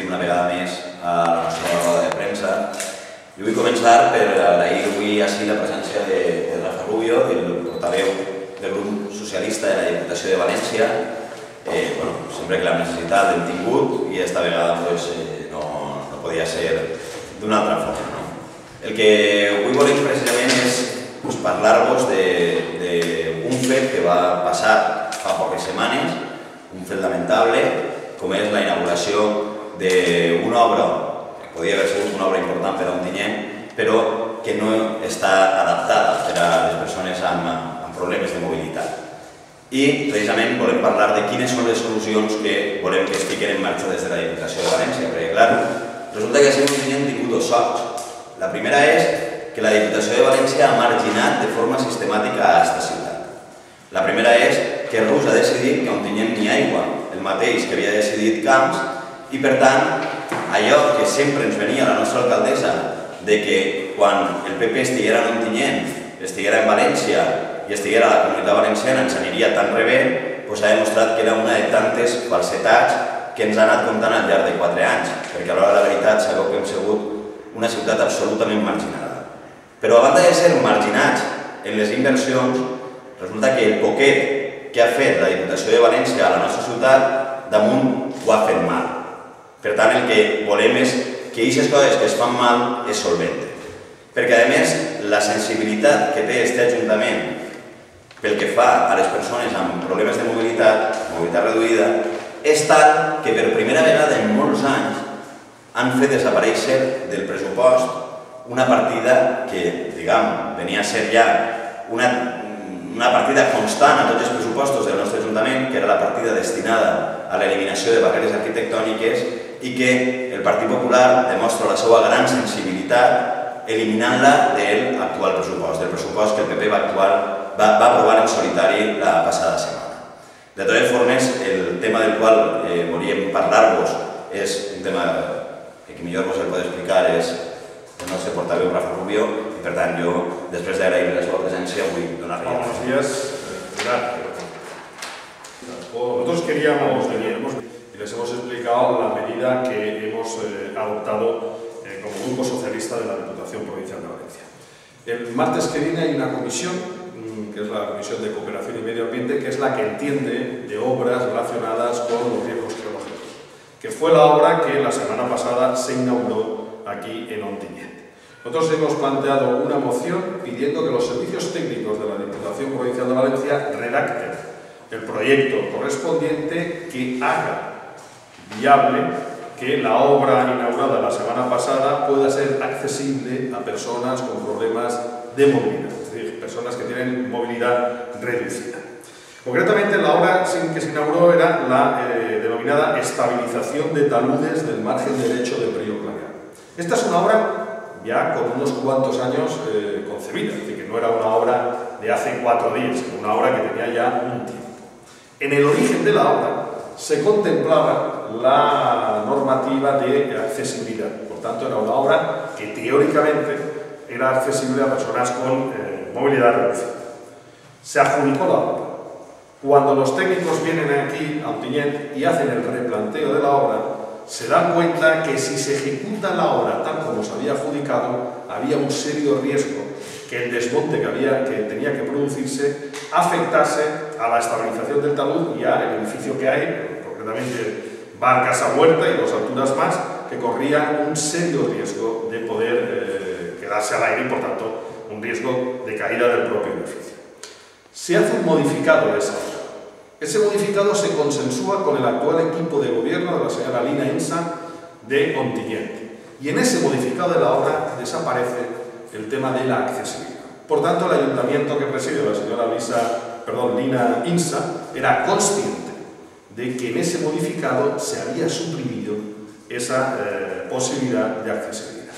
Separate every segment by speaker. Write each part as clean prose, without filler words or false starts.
Speaker 1: una vegada més a la nostra roda de premsa. I vull començar per agrair avui així la presència de Rafa Rubio, el portaveu del grup socialista de la Diputació de València. Sempre que l'hem necessitat l'hem tingut i esta vegada no podia ser d'una altra forma. El que avui volem precisament és parlar-vos d'un fet que va passar fa poques setmanes, un fet lamentable, com és la inauguració d'una obra, que podria haver sigut una obra important per a Ontinyent, però que no està adaptada per a les persones amb problemes de mobilitat. I precisament volem parlar de quines són les solucions que volem que es fiquen en marxa des de la Diputació de València, perquè clar, resulta que a Ontinyent hem tingut dos sols. La primera és que la Diputació de València ha marginat de forma sistemàtica a aquesta ciutat. La primera és que Rus ha decidit que a Ontinyent n'hi ha aigua, el mateix que havia decidit Camps, i per tant, allò que sempre ens venia la nostra alcaldessa de que quan el PP estiguera en Ontinyent, estiguera en València i estiguera a la Comunitat Valenciana ens aniria tan rebé, s'ha demostrat que era una de tantes falsetats que ens ha anat comptant al llarg de 4 anys, perquè a l'hora de la veritat sabeu que hem sigut una ciutat absolutament marginada. Però a banda de ser marginats en les inversions, resulta que el poquet que ha fet la Diputació de València a la nostra ciutat damunt ho ha fet mal. Per tant, el que volem és que aquestes coses que es fan mal es solventen. Perquè, a més, la sensibilitat que té aquest Ajuntament pel que fa a les persones amb problemes de mobilitat reduïda, és tal que per primera vegada en molts anys han fet desaparèixer del pressupost una partida que, diguem, venia a ser ja una partida constant a tots els pressupostos del nostre Ajuntament, que era la partida destinada a l'eliminació de barreres arquitectòniques i que el Partit Popular demostra la seva gran sensibilitat eliminant-la de l'actual pressupost, del pressupost que el PP va aprovar en solitari la passada setmana. De totes formes, el tema del qual volíem parlar-vos és un tema que millor vos el pot explicar és el nostre portaveu Rafa Rubio i per tant jo, després d'agrair la seva presència, vull donar-li la
Speaker 2: paraula. Buenos días. Nosotros queríamos y les hemos explicado la medida que hemos adoptado como Grupo Socialista de la Diputación Provincial de Valencia. El martes que viene hay una comisión, que es la Comisión de Cooperación y Medio Ambiente, que es la que entiende de obras relacionadas con los riesgos geológicos, que fue la obra que la semana pasada se inauguró aquí en Ontinyent. Nosotros hemos planteado una moción pidiendo que los servicios técnicos de la Diputación Provincial de Valencia redacten el proyecto correspondiente que haga viable que la obra inaugurada la semana pasada pueda ser accesible a personas con problemas de movilidad, es decir, personas que tienen movilidad reducida. Concretamente, la obra que se inauguró era la denominada estabilización de taludes del margen derecho del río Clariana. Esta es una obra ya con unos cuantos años concebida, es decir, que no era una obra de hace 4 días, sino una obra que tenía ya un tiempo. En el origen de la obra se contemplaba la normativa de accesibilidad, por tanto era una obra que teóricamente era accesible a personas con movilidad reducida. Se adjudicó la obra. Cuando los técnicos vienen aquí a Ontinyent y hacen el replanteo de la obra, se dan cuenta que si se ejecuta la obra tal como se había adjudicado, había un serio riesgo que el desmonte que tenía que producirse afectase a la estabilización del talud y al edificio que hay, concretamente Barcas a Huerta y 2 alturas más, que corrían un serio riesgo de poder quedarse al aire y, por tanto, un riesgo de caída del propio edificio. Se hace un modificado de esa obra. Ese modificado se consensúa con el actual equipo de gobierno de la señora Lina Insa de Ontinyent. Y en ese modificado de la obra desaparece el tema de la accesibilidad. Por tanto, el ayuntamiento que preside la señora Lina Insa era consciente de que en ese modificado se había suprimido esa posibilidad de accesibilidad.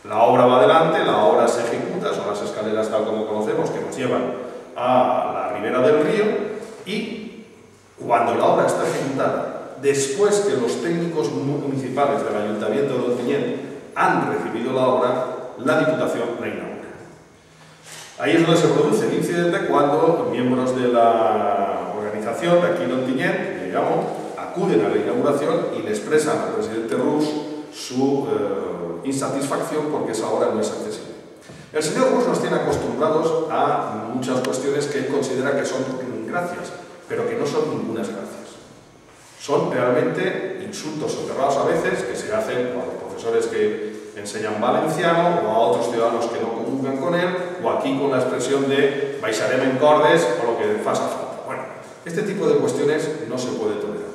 Speaker 2: La obra va adelante, la obra se ejecuta, son las escaleras tal como conocemos que nos llevan a la ribera del río y cuando la obra está ejecutada, después que los técnicos municipales del Ayuntamiento de Ontinyent han recibido la obra, la Diputación la inaugura. Ahí es donde se produce el incidente cuando miembros de la organización de aquí en Ontinyent, que llamo, acuden a la inauguración y le expresan al presidente Rus su insatisfacción porque esa obra no es accesible. El señor Rus nos tiene acostumbrados a muchas cuestiones que él considera que son gracias, pero que no son ningunas gracias. Son realmente insultos soterrados a veces que se hacen a los profesores que enseñan valenciano o a otros ciudadanos que no comulgan con él, o aquí con la expresión de baixarem en cordes o lo que faça falta. Bueno, este tipo de cuestiones no se puede tolerar.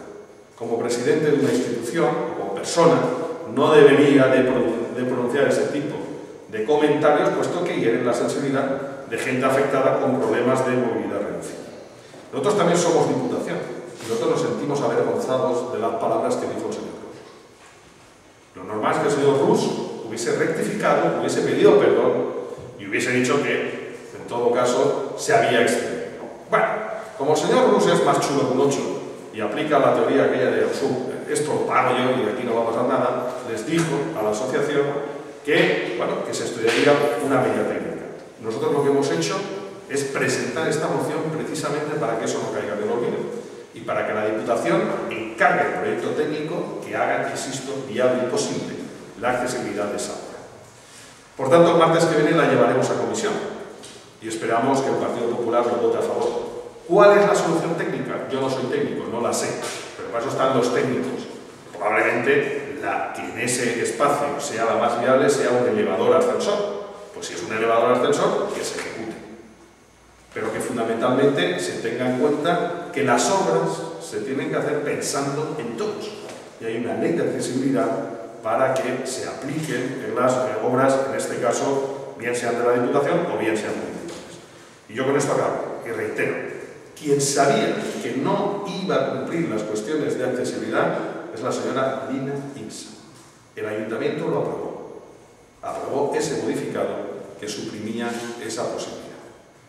Speaker 2: Como presidente de una institución, como persona, no debería de pronunciar ese tipo de comentarios, puesto que hieren la sensibilidad de gente afectada con problemas de movilidad reducida. Nosotros también somos diputación y nosotros nos sentimos avergonzados de las palabras que dijo el señor Rus. Lo normal es que el señor Rus hubiese rectificado, hubiese pedido perdón y hubiese dicho que, en todo caso, se había excedido. Bueno, como el señor Rus es más chulo que un 8 y aplica la teoría aquella de esto lo pago yo y aquí no va a pasar nada, les dijo a la asociación que, bueno, que se estudiaría una medida técnica. Nosotros lo que hemos hecho es presentar esta moción precisamente para que eso no caiga en el olvido y para que la Diputación encargue el proyecto técnico que haga, insisto, viable y posible la accesibilidad de esa obra. Por tanto, el martes que viene la llevaremos a comisión y esperamos que el Partido Popular lo vote a favor. ¿Cuál es la solución técnica? Yo no soy técnico, no la sé, pero para eso están los técnicos. Probablemente la que en ese espacio sea la más viable sea un elevador ascensor. Pues si es un elevador ascensor, que se ejecute. Pero que fundamentalmente se tenga en cuenta que las obras se tienen que hacer pensando en todos. Y hay una ley de accesibilidad para que se apliquen en las obras, en este caso, bien sean de la Diputación o bien sean municipales. Y yo con esto acabo y reitero, quien sabía que no iba a cumplir las cuestiones de accesibilidad es la señora Lina Insa. El Ayuntamiento lo aprobó. Aprobó ese modificado que suprimía esa posibilidad.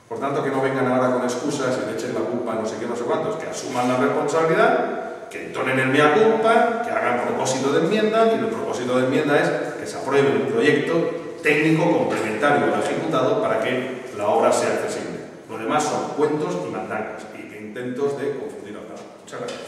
Speaker 2: Por tanto, que no vengan ahora con excusas y le echen la culpa a no sé qué, no sé cuántos, que asuman la responsabilidad, que entonen el mea culpa, que hagan propósito de enmienda, y el propósito de enmienda es que se apruebe un proyecto técnico complementario al ejecutado para que la obra sea accesible. Lo demás son cuentos y mandangas y intentos de confundir a la. Muchas gracias.